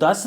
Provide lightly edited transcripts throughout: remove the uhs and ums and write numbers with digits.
10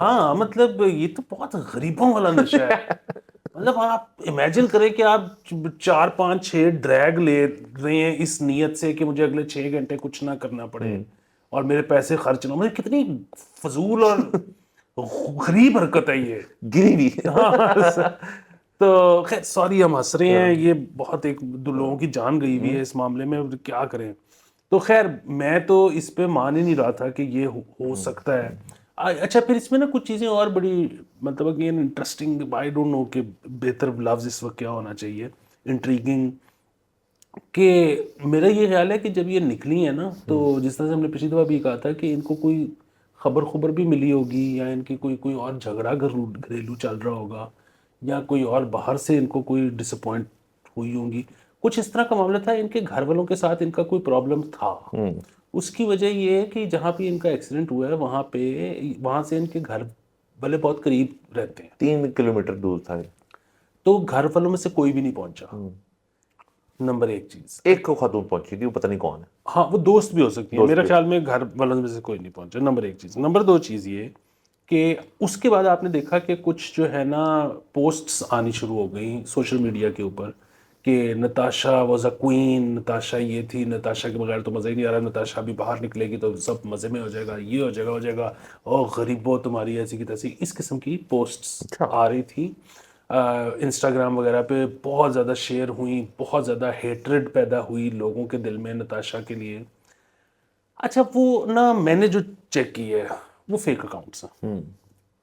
ہاں مطلب یہ تو بہت غریبوں والا نشہ ہے. مطلب آپ امیجن کریں کہ آپ 4 5 6 ڈریگ لے رہے ہیں اس نیت سے کہ مجھے اگلے 6 گھنٹے کچھ نہ کرنا پڑے اور میرے پیسے خرچ نہ. مجھے کتنی فضول اور غریب حرکت ہے یہ. گری بھی. تو خیر سوری ہم ہنس رہے ہیں, یہ بہت ایک دو لوگوں کی جان گئی ہوئی ہے اس معاملے میں, کیا کریں. تو خیر میں تو اس پہ مان ہی نہیں رہا تھا کہ یہ ہو سکتا ہے. اچھا پھر اس میں نا کچھ چیزیں اور بڑی مطلب again interesting, I don't know کہ بہتر لفظ اس وقت کیا ہونا چاہیے, انٹریگنگ, کہ میرا یہ خیال ہے کہ جب یہ نکلی ہیں نا تو جس طرح سے ہم نے پچھلی دفعہ بھی کہا تھا کہ ان کو کوئی خبر بھی ملی ہوگی یا ان کی کوئی اور جھگڑا گھریلو چل رہا ہوگا یا کوئی اور باہر سے ان کو کوئی ڈس اپوائنٹ ہوئی ہوں گی, کچھ اس طرح کا معاملہ تھا. ان کے گھر والوں کے ساتھ ان کا کوئی پرابلم تھا. اس کی وجہ یہ ہے کہ جہاں پہ ان کا ایکسیڈنٹ ہوا ہے وہاں سے ان کے گھر والے بہت قریب رہتے ہیں, 3 کلومیٹر دور تھا. تو گھر والوں میں سے کوئی بھی نہیں پہنچا. نمبر 1 چیز, ایک کو خاتون پہنچی تھی, وہ پتہ نہیں کون ہے. ہاں وہ دوست بھی ہو سکتی ہے, میرے خیال میں گھر والوں میں سے کوئی نہیں پہنچا. نمبر 1 چیز. نمبر 2 چیز یہ کہ اس کے بعد آپ نے دیکھا کہ کچھ جو ہے نا پوسٹس آنی شروع ہو گئیں سوشل میڈیا کے اوپر کہ Natasha was a queen, Natasha یہ تھی, نتاشا کے بغیر تو مزہ ہی نہیں آ رہا, نتاشا بھی باہر نکلے گی تو سب مزے میں ہو جائے گا, یہ ہو جائے گا, اور غریبوں تمہاری ایسی کی تیسی, اس قسم کی پوسٹس آ رہی تھی. انسٹاگرام وغیرہ پہ بہت زیادہ شیئر ہوئیں, بہت زیادہ ہیٹریڈ پیدا ہوئی لوگوں کے دل میں نتاشا کے لیے. اچھا وہ نا میں نے جو چیک کی ہے وہ فیک اکاؤنٹس ہیں.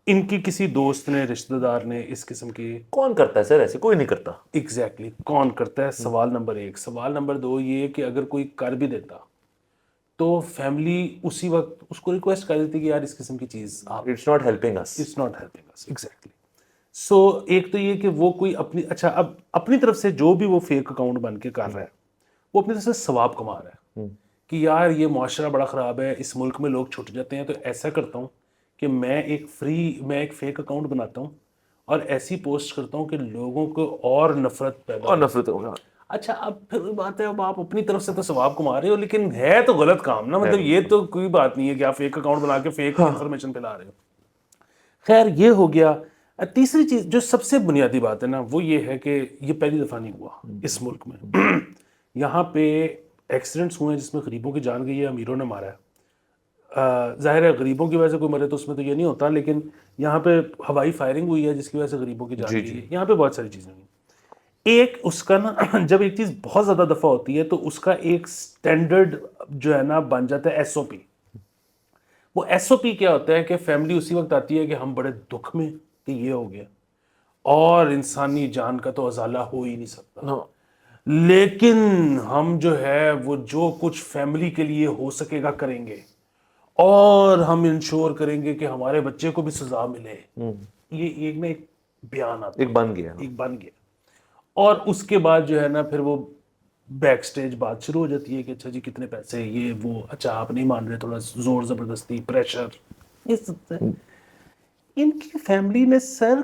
ان کی کسی دوست نے, رشتہ دار نے اس قسم کی. کون کرتا ہے سر ایسے؟ کوئی نہیں کرتا. ایگزیکٹلی کون کرتا ہے, سوال نمبر 1. سوال نمبر 2 یہ کہ اگر کوئی کر بھی دیتا تو فیملی اسی وقت اس کو ریکویسٹ کر دیتی کہ یار اس قسم کی چیز آپ, it's not helping us. It's not helping us. Exactly. So ایک تو یہ کہ وہ کوئی اپنی, اچھا اب اپنی طرف سے جو بھی وہ فیک اکاؤنٹ بن کے کر رہا ہے وہ اپنی طرف سے ثواب کما رہا ہے کہ یار یہ معاشرہ بڑا خراب ہے, اس ملک میں لوگ چھٹ جاتے ہیں, تو ایسا کرتا ہوں کہ میں ایک فیک اکاؤنٹ بناتا ہوں اور ایسی پوسٹ کرتا ہوں کہ لوگوں کو اور نفرت پیدا اور نفرت ہوگا. اچھا اب پھر بات ہے, اب آپ اپنی طرف سے تو ثواب کما رہے ہو لیکن ہے تو غلط کام نا. مطلب یہ تو کوئی بات نہیں ہے کہ آپ فیک اکاؤنٹ بنا کے فیک انفارمیشن پھیلا رہے ہو. خیر یہ ہو گیا. تیسری چیز جو سب سے بنیادی بات ہے نا وہ یہ ہے کہ یہ پہلی دفعہ نہیں ہوا اس ملک میں. یہاں پہ ایکسیڈنٹس ہوئے ہیں جس میں غریبوں کی جان گئی ہے, امیروں نے مارا ہے. ظاہر ہے غریبوں کی وجہ سے کوئی مرے تو اس میں تو یہ نہیں ہوتا, لیکن یہاں پہ ہوائی فائرنگ ہوئی ہے جس کی وجہ سے غریبوں کی جان گئی ہے. یہاں پہ بہت ساری چیزیں ہوئی. ایک اس کا نا جب ایک چیز بہت زیادہ دفعہ ہوتی ہے تو اس کا ایک سٹینڈرڈ جو ہے نا بن جاتا ہے ایس او پی. وہ ایس او پی کیا ہوتا ہے کہ فیملی اسی وقت آتی ہے کہ ہم بڑے دکھ میں کہ یہ ہو گیا اور انسانی جان کا تو ازالہ ہو ہی نہیں سکتا, لیکن ہم جو ہے وہ جو کچھ فیملی کے لیے ہو سکے گا کریں گے اور ہم انشور کریں گے کہ ہمارے بچے کو بھی سزا ملے. یہ ایک نا ایک بیان آتا ایک بن گیا. ایک بن گیا. اور اس کے بعد جو ہے نا پھر وہ بیک سٹیج بات شروع ہو جاتی ہے کہ اچھا جی کتنے پیسے, یہ وہ, اچھا آپ نہیں مان رہے, تھوڑا زور زبردستی, پریشر, یہ سب ہے. ان کی فیملی نے سر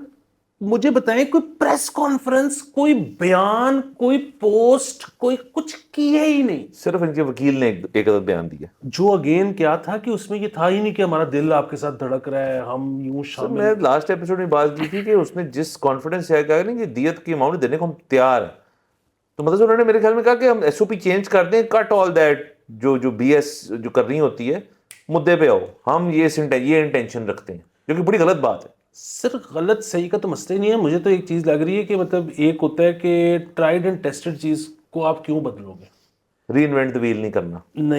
مجھے بتائیں کوئی پریس کانفرنس, کوئی بیان, کوئی پوسٹ, کوئی کچھ کیا ہی نہیں. صرف ان کے وکیل نے ایک عدد بیان دیا جو اگین کیا تھا کہ اس میں یہ تھا ہی نہیں کہ ہمارا دل آپ کے ساتھ دھڑک رہا ہے, ہم یوں شامل. میں لاسٹ ایپیسوڈ میں بات کی تھی کہ اس نے جس کانفیڈنس سے کہا نا کہ دیت کی اماؤنٹ دینے کو ہم تیار ہیں, تو مطلب انہوں نے میرے خیال میں کہا کہ ہم ایس او پی چینج کر دیں, کٹ آل دیٹ جو بی ایس جو کرنی ہوتی ہے, مدعے پہ آؤ, ہم یہ انٹینشن رکھتے ہیں, جو کہ بڑی غلط بات ہے. صرف غلط صحیح کا تو مسئلہ ہی نہیں ہے. مجھے تو ایک چیز لگ رہی ہے کہ مطلب ایک ہوتا ہے کہ ٹرائیڈ اینڈ ٹیسٹڈ چیز کو آپ کیوں بدلو گے, ری انوینٹ دی ویل نہیں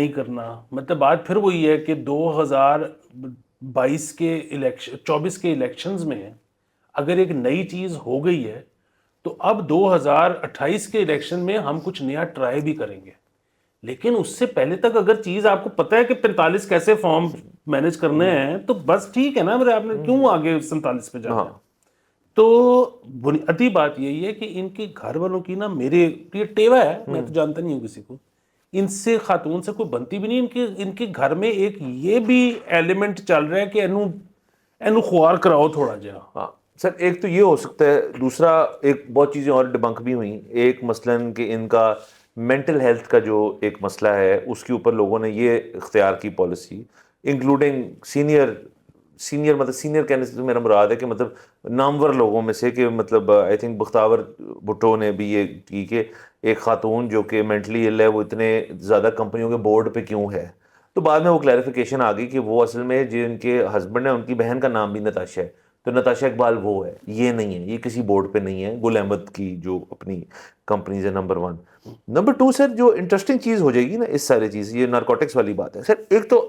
کرنا. مطلب بات پھر وہی ہے کہ 2022 کے 24 کے الیکشنز میں اگر ایک نئی چیز ہو گئی ہے تو اب 2028 کے الیکشن میں ہم کچھ نیا ٹرائی بھی کریں گے, لیکن اس سے پہلے تک اگر چیز آپ کو پتہ ہے کہ 45 کیسے فارم مینج کرنے ہیں تو بس ٹھیک ہے نا, میرے آپ نے کیوں آگے 47 پہ جانا ہے. تو بنیادی بات یہی ہے کہ ان کے گھر والوں کی نا, میرے یہ ٹیوا ہے, میں تو جانتا نہیں ہوں کسی کو, ان سے خاتون سے کوئی بنتی بھی نہیں. ان کے گھر میں ایک یہ بھی ایلیمنٹ چل رہا ہے کہ اینو خوار کراؤ تھوڑا جہا. ہاں سر, ایک تو یہ ہو سکتا ہے. دوسرا ایک بہت چیزیں اور ڈبنک بھی ہوئیں. ایک مثلاً کہ ان کا مینٹل ہیلتھ کا جو ایک مسئلہ ہے اس کے اوپر لوگوں نے یہ اختیار کی پالیسی, انکلوڈنگ سینئر مطلب سینئر کہنے سے میرا مراد ہے کہ مطلب نامور لوگوں میں سے کہ مطلب آئی تھنک بختیار بھٹو نے بھی یہ کی کہ ایک خاتون جو کہ مینٹلی ill ہے وہ اتنے زیادہ کمپنیوں کے بورڈ پہ کیوں ہے. تو بعد میں وہ کلیریفیکیشن آ گئی کہ وہ اصل میں جن کے ہسبینڈ ہیں ان کی بہن کا نام بھی نتاشا ہے, تو نتاشا اقبال وہ ہے, یہ نہیں ہے, یہ کسی بورڈ پہ نہیں ہے. گل احمد کی جو اپنی کمپنیز ہے نمبر 1. نمبر 2 سر جو انٹرسٹنگ چیز ہو جائے گی نا اس ساری چیز, یہ نارکوٹکس والی بات ہے سر. ایک تو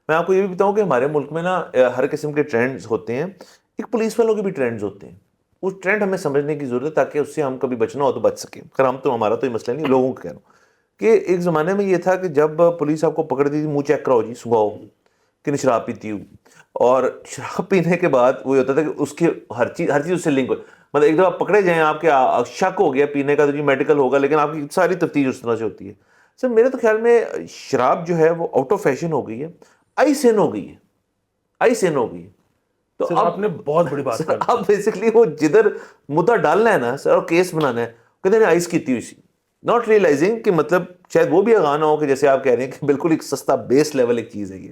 میں آپ کو یہ بھی بتاؤں کہ ہمارے ملک میں نا ہر قسم کے ٹرینڈز ہوتے ہیں, ایک پولیس والوں کے بھی ٹرینڈز ہوتے ہیں. اس ٹرینڈ ہمیں سمجھنے کی ضرورت ہے تاکہ اس سے ہم کبھی بچنا ہو تو بچ سکیں. خیر ہم تو ہمارا تو یہ مسئلہ نہیں, لوگوں کا کہہ رہا ہوں کہ ایک زمانے میں یہ تھا کہ جب پولیس آپ کو پکڑ دی تھی, منہ چیک کراؤ جی, سنگاؤ کہ نہیں شراب پیتی ہوں, اور شراب پینے کے بعد وہ ہوتا تھا کہ اس کے ہر چیز اس سے لنک ہو. مطلب ایک دفعہ پکڑے جائیں, آپ کے شک ہو گیا پینے کا تو جی میڈیکل ہوگا, لیکن آپ کی ساری تفتیش اس طرح سے ہوتی ہے. سر میرے تو خیال میں شراب جو ہے وہ آؤٹ آف فیشن ہو گئی ہے, آئس ان ہو گئی ہے, آئس ان ہو گئی ہے. تو سر آپ نے بہت بڑی بات کر دی. اب بیسکلی وہ جدھر مدعا ڈالنا ہے نا سر اور کیس بنانا ہے, کہتے ہیں آئس کیتی ہوئی سی, ناٹ ریئلائزنگ کہ مطلب شاید وہ بھی اغانا ہو کہ جیسے آپ کہہ رہے ہیں کہ بالکل ایک سستا بیس لیول ایک چیز ہے یہ.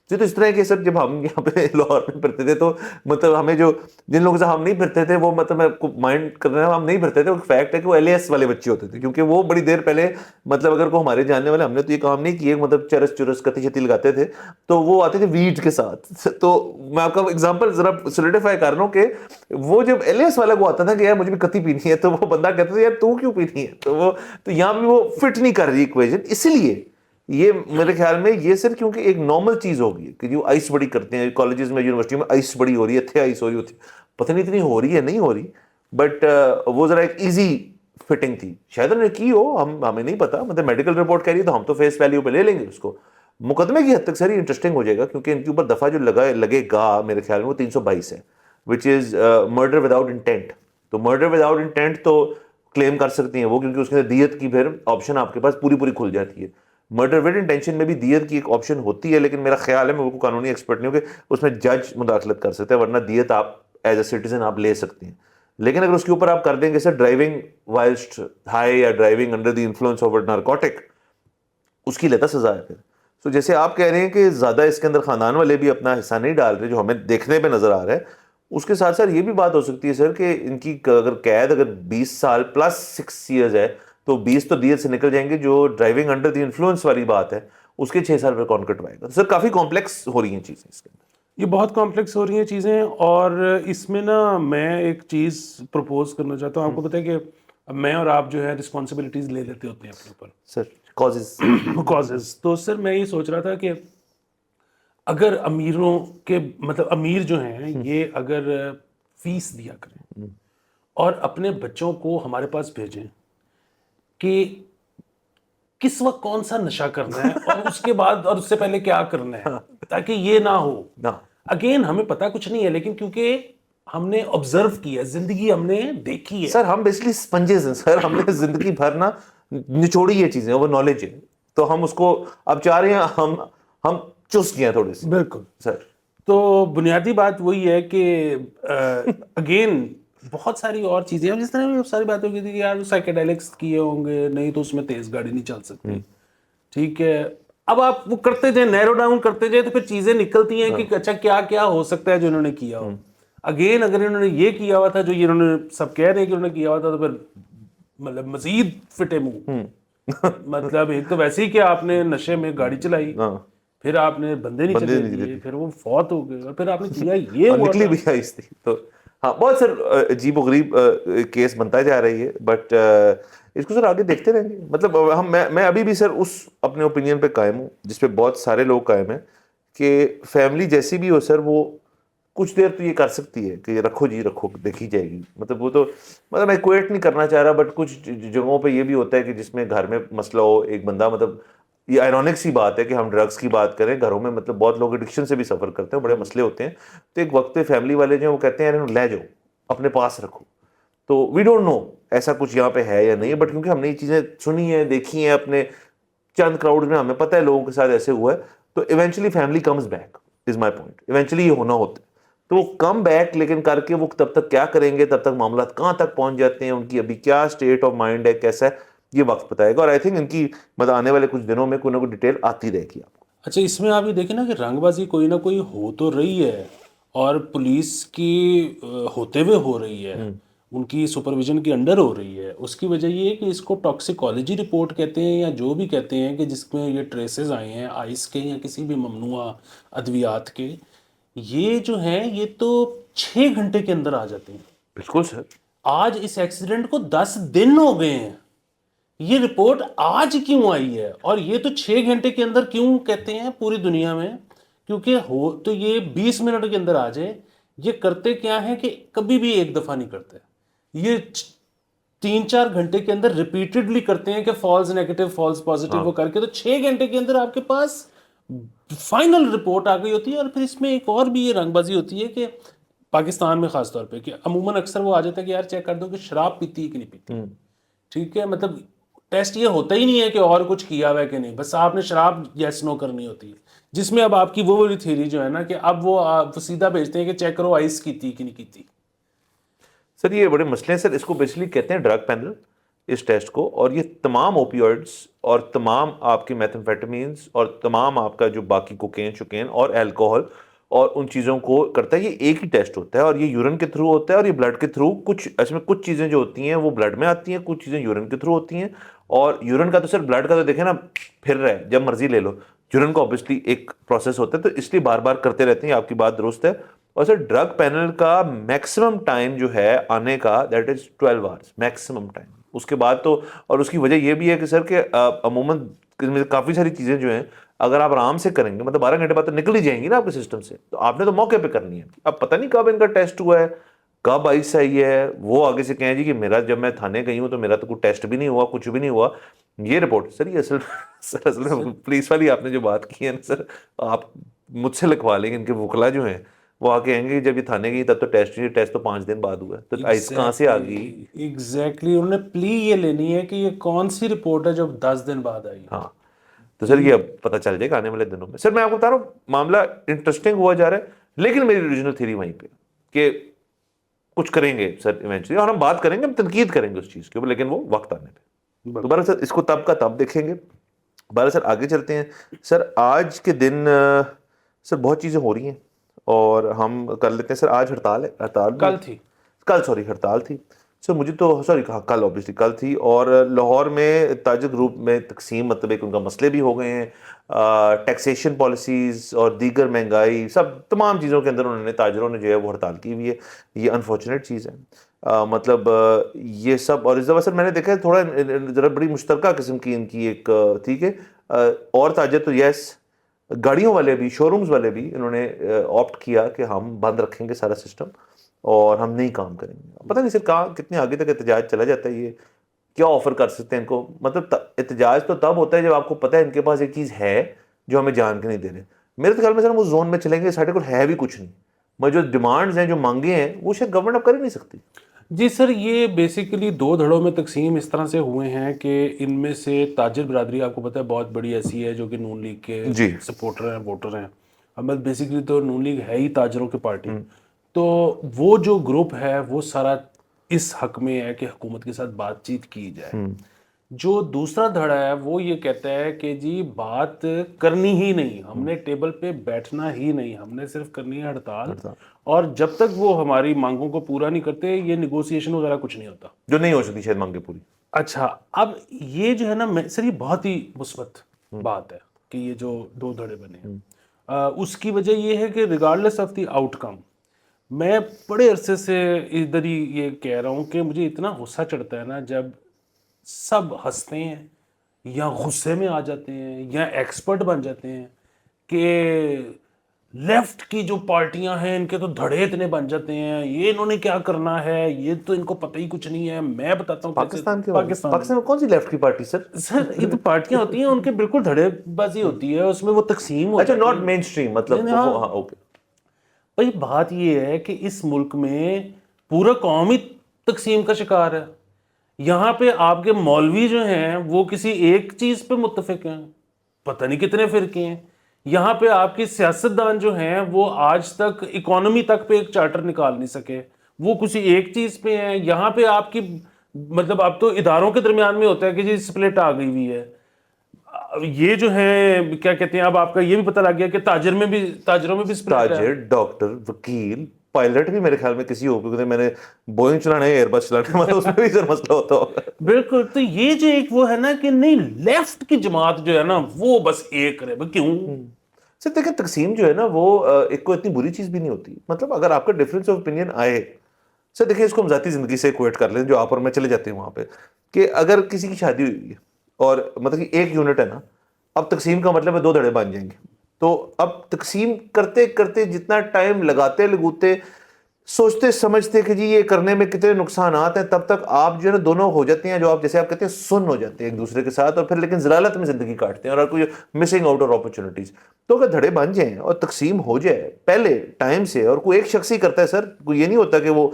تو اس طرح کے سر جب ہم یہاں پہ لاہور میں پھرتے تھے تو مطلب ہمیں جو جن لوگوں سے ہم نہیں پھرتے تھے وہ مطلب میں مائنڈ کر رہا ہوں, ہم نہیں پھرتے تھے, وہ فیکٹ ہے کہ وہ LAS والے بچے ہوتے تھے, کیونکہ وہ بڑی دیر پہلے مطلب اگر کوئی ہمارے جاننے والے, ہم نے تو یہ کام نہیں کیے, مطلب چرس کتی شتی لگاتے تھے تو وہ آتے تھے ویٹ کے ساتھ. تو میں آپ کا ایگزامپل ذرا سولیڈیفائی کر رہا ہوں کہ وہ جب LAS والا کو آتا تھا کہ یار مجھے بھی کتی پینی ہے, تو وہ بندہ کہتا تھا یار تو کیوں پینی ہے, تو یہاں بھی وہ فٹ نہیں کر رہی ایکویشن. اسی لیے یہ میرے خیال میں یہ سر کیونکہ ایک نارمل چیز ہوگی کہ جو آئس بڑی کرتے ہیں کالجز میں, یونیورسٹی میں آئس بڑی ہو رہی ہے, اتنے آئس ہو رہی ہوتی ہے, پتہ نہیں اتنی ہو رہی ہے نہیں ہو رہی, بٹ وہ ذرا ایک ایزی فٹنگ تھی. شاید انہوں نے کی ہو, ہمیں نہیں پتا, مطلب میڈیکل رپورٹ کہہ رہی ہے تو ہم تو فیس ویلیو پہ لے لیں گے اس کو. مقدمے کی حد تک سر یہ انٹرسٹنگ ہو جائے گا کیونکہ ان کے اوپر دفعہ جو لگے گا میرے خیال میں وہ 322 ہے, وچ از مرڈر وداؤٹ انٹینٹ. تو مرڈر وداؤٹ انٹینٹ تو کلیم کر سکتی ہیں وہ, کیونکہ اس کے اندر دیت کی پھر آپشن آپ کے پاس پوری کھل جاتی ہے. مرڈر ود انٹینشن میں بھی دیت کی ایک آپشن ہوتی ہے, لیکن میرا خیال ہے, میں وہ قانونی ایکسپرٹ نہیں ہوں کہ اس میں جج مداخلت کر سکتے ہیں, ورنہ دیت آپ ایز اے سٹیزن آپ لے سکتے ہیں. لیکن اگر اس کے اوپر آپ کر دیں گے سر ڈرائیونگ وائلسٹ ہائی یا driving under the influence of narcotic, اس کی لیتا سزا ہے پھر. سو جیسے آپ کہہ رہے ہیں کہ زیادہ اس کے اندر خاندان والے بھی اپنا حصہ نہیں ڈال رہے جو ہمیں دیکھنے پہ نظر آ رہا ہے, اس کے ساتھ ساتھ یہ بھی بات ہو سکتی ہے سر کہ ان کی اگر قید اگر 20 سال پلس 6 ایئرز ہے تو 20 تو دیت سے نکل جائیں گے. جو ڈرائیونگ انڈر دی انفلوئنس والی بات ہے اس کے 6 سال پہ کون کٹوائے گا. سر کافی کمپلیکس ہو رہی ہیں چیزیں اس کے اندر, یہ بہت کمپلیکس ہو رہی ہیں چیزیں. اور اس میں نا میں ایک چیز پروپوز کرنا چاہتا ہوں. آپ کو پتہ ہے کہ میں اور آپ جو ہے رسپانسبلٹیز لے لیتے ہوتے ہیں اپنے اوپر, سر کازز. تو سر میں یہ سوچ رہا تھا کہ اگر امیروں کے مطلب امیر جو ہیں یہ اگر فیس دیا کریں اور اپنے بچوں کو ہمارے پاس بھیجیں کہ کس وقت کون سا نشہ کرنا ہے اور اس کے بعد اور اس سے پہلے کیا کرنا ہے, تاکہ یہ نہ ہو. اگین ہمیں پتا کچھ نہیں ہے, لیکن کیونکہ ہم نے آبزرو کیا, زندگی ہم نے دیکھی ہے. سر ہم بیسکلی اسپنجز ہیں سر, ہم نے زندگی بھر نا نچوڑی یہ چیزیں, وہ نالج ہے, تو ہم اس کو اب چاہ رہے ہیں ہم چس گئے ہیں تھوڑے سے. بالکل سر تو بنیادی بات وہی ہے کہ اگین بہت ساری اور چیزیں ہیں, جس طرح ساری باتیں کی تھی کہ یار سائیکیڈیلکس کیے ہوں گے, نہیں تو اس میں تیز گاڑی نہیں چل سکتی. ٹھیک ہے, اب آپ وہ کرتے جائیں, نیرو ڈاؤن کرتے جائیں, تو پھر چیزیں نکلتی ہیں کہ اچھا کیا کیا ہو سکتا ہے جو انہوں نے کیا ہو. اگین اگر انہوں نے یہ کیا ہوا تھا جو انہوں نے سب کہہ رہے ہیں کہ انہوں نے کیا ہوا تھا, تو پھر مطلب مزید فٹے منہ. مطلب ایک تو ویسے ہی کہ آپ نے نشے میں گاڑی چلائی, پھر آپ نے بندے نہیں چلے دیے, پھر وہ فوت ہو گئے, اور پھر آپ نے کیا یہ ہوا نکلی بھی آئس تھی. تو ہاں بہت سر عجیب و غریب کیس بنتا جا رہی ہے, بٹ اس کو سر آگے دیکھتے رہیں گے. مطلب میں ابھی بھی سر اس اپنے اوپینین پہ قائم ہوں جس پہ بہت سارے لوگ قائم ہیں کہ فیملی جیسی بھی ہو سر وہ کچھ دیر تو یہ کر سکتی ہے کہ یہ رکھو جی رکھو دیکھی جائے گی. مطلب وہ تو مطلب میں کویٹ نہیں کرنا چاہ رہا, بٹ کچھ جگہوں پہ یہ بھی ہوتا ہے کہ جس میں گھر میں مسئلہ ہو, ایک بندہ مطلب یہ آئرونک سی بات ہے کہ ہم ڈرگس کی بات کریں, گھروں میں مطلب بہت لوگ ایڈکشن سے بھی سفر کرتے ہیں, بڑے مسئلے ہوتے ہیں. تو ایک وقت پہ فیملی والے جو ہیں وہ کہتے ہیں یار لے جاؤ اپنے پاس رکھو. تو وی ڈونٹ نو ایسا کچھ یہاں پہ ہے یا نہیں, بٹ کیونکہ ہم نے یہ چیزیں سنی ہیں دیکھی ہیں اپنے چند کراؤڈ میں, ہمیں پتہ ہے لوگوں کے ساتھ ایسے ہوا ہے. تو eventually family comes back is my point, eventually یہ ہونا ہوتا ہے. تو وہ کم بیک لیکن کر کے وہ تب تک کیا کریں گے, تب تک معاملات کہاں تک پہنچ جاتے ہیں, ان کی ابھی کیا اسٹیٹ آف مائنڈ ہے, کیسا ہے, یہ وقت بتائے گا. اور آئی تھنک ان کی مطلب آنے والے کچھ دنوں میں کوئی نہ کوئی ڈیٹیل آتی رہے گی آپ کو. اچھا اس میں آپ یہ دیکھیں نا کہ رنگ بازی کوئی نہ کوئی ہو تو رہی ہے اور پولیس کی ہوتے ہوئے ہو رہی ہے، ان کی سپرویژن کے انڈر ہو رہی ہے. اس کی وجہ یہ ہے کہ اس کو ٹاکسیکالوجی رپورٹ کہتے ہیں یا جو بھی کہتے ہیں، کہ جس میں یہ ٹریسز آئے ہیں آئس کے یا کسی بھی ممنوعہ ادویات کے، یہ جو ہیں یہ تو 6 گھنٹے کے اندر آ جاتے ہیں. بالکل سر. آج اس ایکسیڈنٹ کو 10 دن ہو گئے ہیں، یہ رپورٹ آج کیوں آئی ہے؟ اور یہ تو 6 گھنٹے کے اندر کیوں کہتے ہیں پوری دنیا میں؟ کیونکہ ہو تو یہ 20 منٹ کے اندر آ جائے. یہ کرتے کیا ہے کہ کبھی بھی ایک دفعہ نہیں کرتے، یہ 3-4 گھنٹے کے اندر ریپیٹڈلی کرتے ہیں کہ فالس نیگیٹو فالس پازیٹیو وہ کر کے، تو 6 گھنٹے کے اندر آپ کے پاس فائنل رپورٹ آ گئی ہوتی ہے. اور پھر اس میں ایک اور بھی یہ رنگ بازی ہوتی ہے کہ پاکستان میں خاص طور پہ کہ عموماً اکثر وہ آ جاتا ہے کہ یار چیک کر دو کہ شراب پیتی ہے کہ نہیں پیتی. ٹھیک ہے، مطلب ٹیسٹ یہ ہوتا ہی نہیں ہے کہ اور کچھ کیا ہوا ہے کہ نہیں، بس آپ نے شراب یس نو کرنی ہوتی ہے. جس میں اب آپ کی وہ والی تھیوری جو ہے نا کہ اب وہ سیدھا بھیجتے ہیں کہ چیک کرو آئس کی تھی کہ نہیں کی تھی. سر یہ بڑے مسئلے ہیں سر، اس کو بیسکلی کہتے ہیں ڈرگ پینل اس ٹیسٹ کو. اور یہ تمام اوپیوئڈس اور تمام آپ کے میتھمفیٹامینس اور تمام آپ کا جو باقی کوکین شوکین اور الکوہول اور ان چیزوں کو کرتا ہے. یہ ایک ہی ٹیسٹ ہوتا ہے اور یہ یورین کے تھرو ہوتا ہے اور یہ بلڈ کے تھرو. کچھ اس میں کچھ چیزیں جو ہوتی ہیں وہ بلڈ میں آتی ہیں، کچھ چیزیں یورین کے تھرو ہوتی ہیں. اور یورین کا تو سر بلڈ کا تو دیکھیں نا پھر رہا ہے، جب مرضی لے لو. یورین کا اوبیسلی ایک پروسیس ہوتا ہے، تو اس لیے بار بار کرتے رہتے ہیں. آپ کی بات درست ہے. اور سر ڈرگ پینل کا میکسیمم ٹائم جو ہے آنے کا that is 12 hours maximum time. اس کے بعد تو، اور اس کی وجہ یہ بھی ہے کہ سر کہ عموماً کافی ساری چیزیں جو ہیں اگر آپ آرام سے کریں گے، مطلب 12 گھنٹے بعد تو نکل ہی جائیں گی نا آپ کے سسٹم سے. تو آپ نے تو موقع پہ کرنی ہے. اب پتہ نہیں کب ان کا ٹیسٹ ہوا ہے، کب آئس آئی ہے. وہ آگے سے کہیں جی کہ میرا جب میں تھانے گئی ہوں تو میرا تو کوئی ٹیسٹ بھی نہیں ہوا، کچھ بھی نہیں ہوا. یہ رپورٹ سر، یہ اصل میں پولیس والی آپ نے جو بات کی ہے نا سر، آپ مجھ سے لکھوا لیں گے. ان کے وکلا جو ہیں وہ آ کے کہیں گے جب یہ تھانے گئی تب تو ٹیسٹ تو 5 دن بعد ہوا ہے، تو آئس کہاں سے آ گئی؟ ایگزیکٹلی انہوں نے پلی یہ لینی ہے کہ یہ کون سی رپورٹ ہے جو 10 دن بعد آئی. ہاں تو سر یہ اب پتہ چل جائے گا آنے والے دنوں میں. سر میں آپ کو بتا رہا ہوں معاملہ انٹرسٹنگ ہوا جا رہا ہے، لیکن میری اوریجنل تھیوری وہیں پہ کہ کچھ کریں گے سر ایونچولی، اور ہم بات کریں گے، ہم تنقید کریں گے اس چیز کے اوپر، لیکن وہ وقت آنے پہ. دوبارہ سر اس کو تب کا تب دیکھیں گے. بارہ سر آگے چلتے ہیں. سر آج کے دن سر بہت چیزیں ہو رہی ہیں اور ہم کر لیتے ہیں. سر آج ہڑتال ہے، ہڑتال تھی سر. مجھے تو کل اوبیسلی کل تھی. اور لاہور میں تاجر گروپ میں تقسیم، مطلب ایک ان کا مسئلے بھی ہو گئے ہیں. ٹیکسیشن پالیسیز اور دیگر مہنگائی سب تمام چیزوں کے اندر انہوں نے تاجروں نے جو ہے وہ ہڑتال کی ہوئی ہے. یہ انفارچونیٹ چیز ہے. مطلب یہ سب. اور اس دفعہ سر میں نے دیکھا ہے تھوڑا ذرا بڑی مشترکہ قسم کی ان کی ایک ٹھیک ہے. اور تاجر تو یس، گاڑیوں والے بھی، شو رومز والے بھی انہوں نے آپٹ کیا کہ ہم بند رکھیں گے سارا سسٹم اور ہم نہیں کام کریں گے. پتہ نہیں سر کہاں کتنے آگے تک احتجاج چلا جاتا ہے. یہ کیا آفر کر سکتے ہیں ان کو؟ مطلب احتجاج تو تب ہوتا ہے جب آپ کو پتہ ہے ان کے پاس ایک چیز ہے جو ہمیں جان کے نہیں دے رہے. میرے خیال میں سر ہم اس زون میں چلیں گے سارے کو ہے بھی کچھ نہیں، مگر جو ڈیمانڈز ہیں جو مانگیں ہیں وہ شاید گورنمنٹ اب کر ہی نہیں سکتی. جی سر، یہ بیسیکلی 2 دھڑوں میں تقسیم اس طرح سے ہوئے ہیں کہ ان میں سے تاجر برادری آپ کو پتہ ہے بہت بڑی ایسی ہے جو کہ نون لیگ کے جی سپورٹر ہیں، ووٹر ہیں. اب بیسیکلی تو نون لیگ ہے ہی تاجروں کی پارٹی. تو وہ جو گروپ ہے وہ سارا اس حق میں ہے کہ حکومت کے ساتھ بات چیت کی جائے. جو دوسرا دھڑا ہے وہ یہ کہتا ہے کہ جی بات کرنی ہی نہیں، ہم نے ٹیبل پہ بیٹھنا ہی نہیں، ہم نے صرف کرنی ہے ہڑتال. اور جب تک وہ ہماری مانگوں کو پورا نہیں کرتے یہ نیگوسیشن وغیرہ کچھ نہیں ہوتا. جو نہیں ہو سکتی شاید مانگیں پوری. اچھا اب یہ جو ہے نا سر یہ بہت ہی مثبت بات ہے کہ یہ جو 2 دھڑے بنے ہیں. اس کی وجہ یہ ہے کہ ریگارڈلیس آف دی آؤٹ کم، میں بڑے عرصے سے ادھر ہی یہ کہہ رہا ہوں کہ مجھے اتنا غصہ چڑھتا ہے نا جب سب ہنستے ہیں یا غصے میں آ جاتے ہیں یا ایکسپرٹ بن جاتے ہیں کہ لیفٹ کی جو پارٹیاں ہیں ان کے تو دھڑے اتنے بن جاتے ہیں، یہ انہوں نے کیا کرنا ہے، یہ تو ان کو پتہ ہی کچھ نہیں ہے. میں بتاتا ہوں پاکستان کے پاکستان میں کون سی لیفٹ کی پارٹی سر؟ سر یہ تو پارٹیاں ہوتی ہیں ان کے بالکل دھڑے بازی ہوتی ہے، اس میں وہ تقسیم ہو اچھا جاتی ہے. ناٹ مین اسٹریم مطلب. ہاں اوکے. بھائی بات یہ ہے کہ اس ملک میں پورا قوم ہی تقسیم کا شکار ہے. یہاں پہ آپ کے مولوی جو ہیں وہ کسی ایک چیز پہ متفق ہیں، پتہ نہیں کتنے فرقے ہیں. یہاں پہ آپ کی سیاستدان جو ہیں وہ آج تک اکانومی تک پہ ایک چارٹر نکال نہیں سکے، وہ کسی ایک چیز پہ ہیں. یہاں پہ آپ کی مطلب اب تو اداروں کے درمیان میں ہوتا ہے کہ جی سپلٹ آ گئی ہوئی ہے. یہ جو ہے کیا کہتے ہیں، اب آپ کا یہ بھی پتہ لگ گیا کہ تاجروں میں بھی اسپرٹ ہے. تاجر، ڈاکٹر، وکیل، پائلٹ بھی میرے خیال میں کسی ہو، کیونکہ میں نے بوئنگ چلانا ہے، ایئر بس چلانا ہے، اس میں بھی سر مسئلہ ہوتا ہوگا. بالکل. تو یہ جو ایک وہ ہے نا کہ نہیں، لیفٹ کی جماعت جو ہے نا وہ بس ایک کرے. کیوں؟ سر دیکھیں تقسیم جو ہے نا وہ ایک کو اتنی بری چیز بھی نہیں ہوتی. مطلب اگر آپ کا ڈفرینس آف اوپینین آئے، سر دیکھیں اس کو ہم ذاتی زندگی سے کویٹ کر لیں، جو آپ اور میں چلے جاتے ہیں وہاں پہ، کہ اگر کسی کی شادی ہوئی ہے اور مطلب کہ ایک یونٹ ہے نا، اب تقسیم کا مطلب ہے 2 دھڑے بن جائیں گے. تو اب تقسیم کرتے کرتے جتنا ٹائم لگاتے سوچتے سمجھتے کہ جی یہ کرنے میں کتنے نقصانات ہیں، تب تک آپ جو ہے نا دونوں ہو جاتے ہیں، جو آپ جیسے آپ کہتے ہیں سن ہو جاتے ہیں ایک دوسرے کے ساتھ، اور پھر لیکن ضلالت میں زندگی کاٹتے ہیں اور کوئی مسنگ آؤٹ اور اپرچونیٹیز. تو اگر دھڑے بن جائیں اور تقسیم ہو جائے پہلے ٹائم سے، اور کوئی ایک شخص ہی کرتا ہے سر، کوئی یہ نہیں ہوتا کہ وہ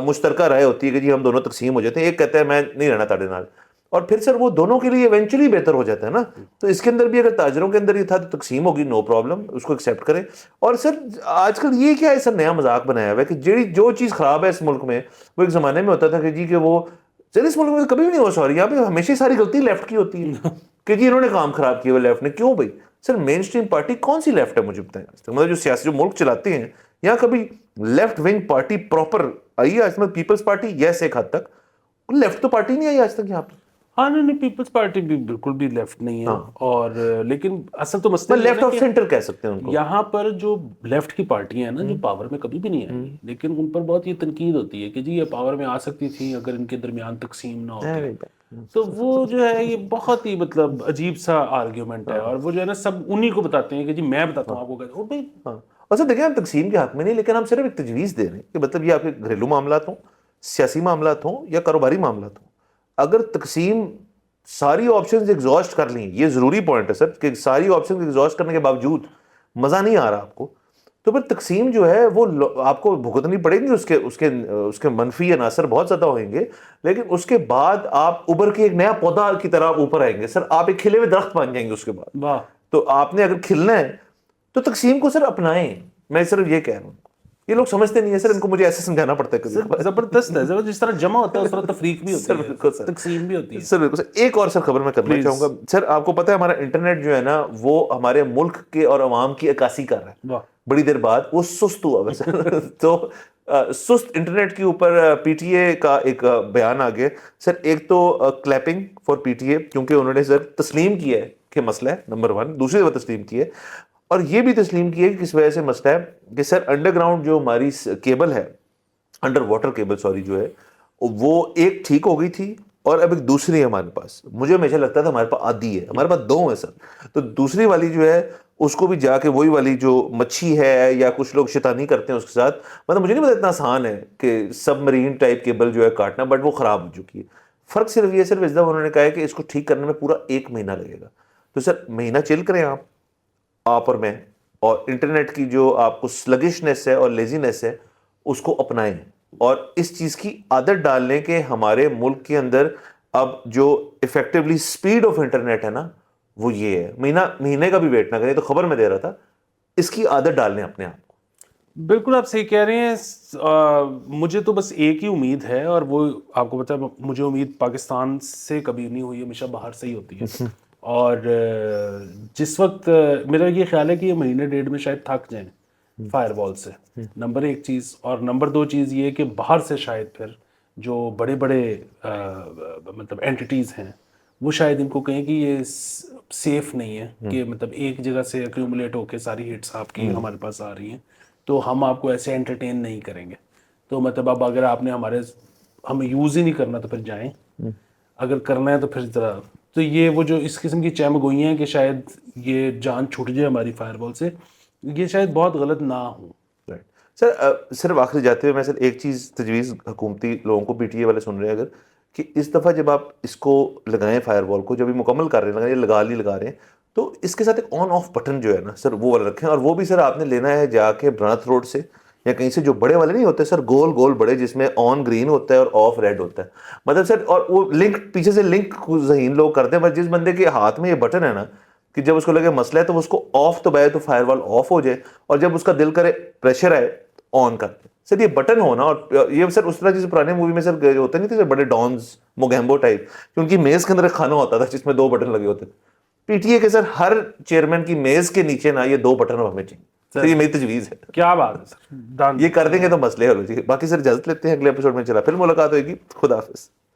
مشترکہ رائے ہوتی ہے کہ جی ہم دونوں تقسیم ہو جاتے ہیں، ایک کہتا ہے میں نہیں رہنا تاڑے نال، اور پھر سر وہ دونوں کے لیے ایونچولی بہتر ہو جاتا ہے نا. تو اس کے اندر بھی اگر تاجروں کے اندر یہ تھا تو تقسیم ہوگی، نو پرابلم، اس کو ایکسیپٹ کریں. اور سر آج کل یہ کیا ہے سر، نیا مذاق بنایا ہوا ہے کہ جو چیز خراب ہے اس ملک میں، وہ ایک زمانے میں ہوتا تھا کہ جی کہ وہ سر اس ملک میں کبھی بھی نہیں ہو سوری، یہاں پہ ہمیشہ ساری غلطی لیفٹ کی ہوتی ہے کہ جی انہوں نے کام خراب کیا ہوا لیفٹ نے. کیوں بھائی؟ سر مین اسٹریم پارٹی کون سی لیفٹ ہے مجھے بتائیں. مطلب جو سیاسی جو ملک چلاتے ہیں، یہاں کبھی لیفٹ ونگ پارٹی پراپر آئی ہے آج تک؟ پیپلز پارٹی یس ایک حد تک، لیفٹ تو پارٹی نہیں آئی آج تک یہاں پہ. ہاں نہیں، پیپلز پارٹی بھی بالکل بھی لیفٹ نہیں ہے. اور لیکن اصل تو مسئلہ لیفٹ آف سینٹر کہہ سکتے ہیں ان کو. یہاں پر جو لیفٹ کی پارٹیاں ہیں نا، جو پاور میں کبھی بھی نہیں آئی، لیکن ان پر بہت یہ تنقید ہوتی ہے کہ جی یہ پاور میں آ سکتی تھی اگر ان کے درمیان تقسیم نہ ہوتی. تو وہ جو ہے یہ بہت ہی مطلب عجیب سا آرگیومنٹ ہے، اور وہ جو ہے نا سب انہی کو بتاتے ہیں کہ جی میں بتاتا ہوں آپ کو کیسے. اور بھائی اور سر دیکھیں ہم تقسیم کے حق میں نہیں، لیکن ہم صرف ایک تجویز دے رہے ہیں کہ مطلب یہ آپ کے گھریلو معاملات ہوں، سیاسی معاملات ہوں یا کاروباری معاملات ہوں، اگر تقسیم ساری آپشنز ایگزاسٹ کر لیں، یہ ضروری پوائنٹ ہے سر کہ ساری آپشنز ایگزاسٹ کرنے کے باوجود مزہ نہیں آ رہا آپ کو، تو پھر تقسیم جو ہے وہ آپ کو بھگتنی پڑے گی. اس کے منفی عناصر بہت زیادہ ہوئیں گے، لیکن اس کے بعد آپ ابھر کے ایک نیا پودا کی طرح اوپر آئیں گے. سر آپ ایک کھلے ہوئے درخت بن جائیں گے اس کے بعد. واہ، تو آپ نے اگر کھلنا ہے تو تقسیم کو سر اپنائیں. میں صرف یہ کہہ رہا ہوں، یہ لوگ سمجھتے نہیں ہیں سر، ان کو مجھے ایسے سمجھانا پڑتا ہے کبھی. زبردست ہے. جس طرح جمع ہوتا ہے اس طرح تفریق بھی ہوتی سر ہے، بالکل سر، تقسیم بھی ہوتی ہے. سر بالکل سر. ایک اور سر خبر میں کرنا چاہوں گا سر. آپ کو پتہ ہے ہمارا انٹرنیٹ جو ہے نا وہ ہمارے ملک کے اور عوام کی عکاسی کر رہا ہے. واہ، بڑی دیر بعد وہ سست ہوا ویسے تو سست انٹرنیٹ کے اوپر پی ٹی اے کا ایک بیان آ گیا سر. ایک تو clapping for P T A, کیونکہ انہوں نے سر تسلیم کیا ہے کہ مسئلہ ہے نمبر 1. دوسری دفعہ تسلیم کی ہے، اور یہ بھی تسلیم کی ہے کہ کس وجہ سے مسئلہ ہے کہ سر انڈر گراؤنڈ جو ہماری کیبل ہے، انڈر واٹر کیبل سوری جو ہے، وہ ایک ٹھیک ہو گئی تھی اور اب ایک دوسری ہے ہمارے پاس. مجھے ہمیشہ لگتا تھا ہمارے پاس آدھی ہے، ہمارے پاس 2 ہیں سر. تو دوسری والی جو ہے اس کو بھی جا کے وہی والی جو مچھی ہے یا کچھ لوگ شیطانی کرتے ہیں اس کے ساتھ، مطلب مجھے نہیں پتا اتنا آسان ہے کہ سب مرین ٹائپ کیبل جو ہے کاٹنا، بٹ وہ خراب ہو چکی ہے. فرق صرف یہ صرف اس دفعہ انہوں نے کہا ہے کہ اس کو ٹھیک کرنے میں پورا 1 مہینہ لگے گا. تو سر مہینہ چل کریں آپ اور میں، اور انٹرنیٹ کی جو آپ کو سلگشنس ہے اور لیزینس ہے اس کو اپنائیں، اور اس چیز کی عادت ڈال لیں کہ ہمارے ملک کے اندر اب جو افیکٹولی سپیڈ آف انٹرنیٹ ہے نا وہ یہ ہے. مہینے کا بھی ویٹ نہ کریں. تو خبر میں دے رہا تھا اس کی عادت ڈال لیں اپنے آپ کو. بالکل آپ صحیح کہہ رہے ہیں. مجھے تو بس ایک ہی امید ہے، اور وہ آپ کو پتا ہے مجھے امید پاکستان سے کبھی نہیں ہوئی، ہمیشہ باہر سے ہی ہوتی ہے. اور جس وقت میرا یہ خیال ہے کہ یہ مہینے 1.5 میں شاید تھک جائیں فائر وال سے، نمبر 1 چیز. اور نمبر 2 چیز یہ کہ باہر سے شاید پھر جو بڑے بڑے مطلب اینٹیز ہیں وہ شاید ان کو کہیں کہ یہ سیف نہیں ہے کہ مطلب ایک جگہ سے ایکیومولیٹ ہو کے ساری ہٹس آپ کی ہمارے پاس آ رہی ہیں، تو ہم آپ کو ایسے انٹرٹین نہیں کریں گے. تو مطلب اب اگر آپ نے ہمیں یوز ہی نہیں کرنا تو پھر جائیں، اگر کرنا ہے تو پھر ذرا. تو یہ وہ جو اس قسم کی چہمگوئیاں ہیں کہ شاید یہ جان چھوٹ جائے ہماری فائر وال سے، یہ شاید بہت غلط نہ ہوں. سر صرف آخری جاتے ہوئے میں سر ایک چیز تجویز حکومتی لوگوں کو، پی ٹی اے والے سن رہے ہیں اگر، کہ اس دفعہ جب آپ اس کو لگائیں فائر وال کو، جب یہ مکمل کر رہے ہیں لگا رہے ہیں، تو اس کے ساتھ ایک آن آف بٹن جو ہے نا سر وہ والا رکھیں. اور وہ بھی سر آپ نے لینا ہے جا کے برانت روڈ سے یا کہیں سے، جو بڑے والے نہیں ہوتے سر، گول گول بڑے جس میں آن گرین ہوتا ہے اور آف ریڈ ہوتا ہے. مطلب سر اور وہ لنک پیچھے سے لنک ذہین لوگ کرتے ہیں، بس جس بندے کے ہاتھ میں یہ بٹن ہے نا کہ جب اس کو لگے مسئلہ ہے تو اس کو آف تو بائے تو فائر وال آف ہو جائے، اور جب اس کا دل کرے پریشر آئے آن کر دیں. سر یہ بٹن ہونا، اور یہ سر اس طرح جیسے پرانے مووی میں سر ہوتے نہیں تھے سر بڑے ڈانز موگیمبو ٹائپ، کہ ان کی میز کے اندر ایک کھانا ہوتا تھا جس میں 2 بٹن لگے ہوتے تھے. پی ٹی اے کے سر ہر چیئرمین کی میز کے نیچے نا یہ 2 بٹن ہمیں چاہیے سر, یہ میری تجویز ہے. کیا بات ہے سر, یہ کر دیں گے تو مسئلے حل ہو جائے گے. باقی سر اجازت لیتے ہیں, اگلے ایپیسوڈ میں پھر ملاقات ہوئے گی. خدا حافظ.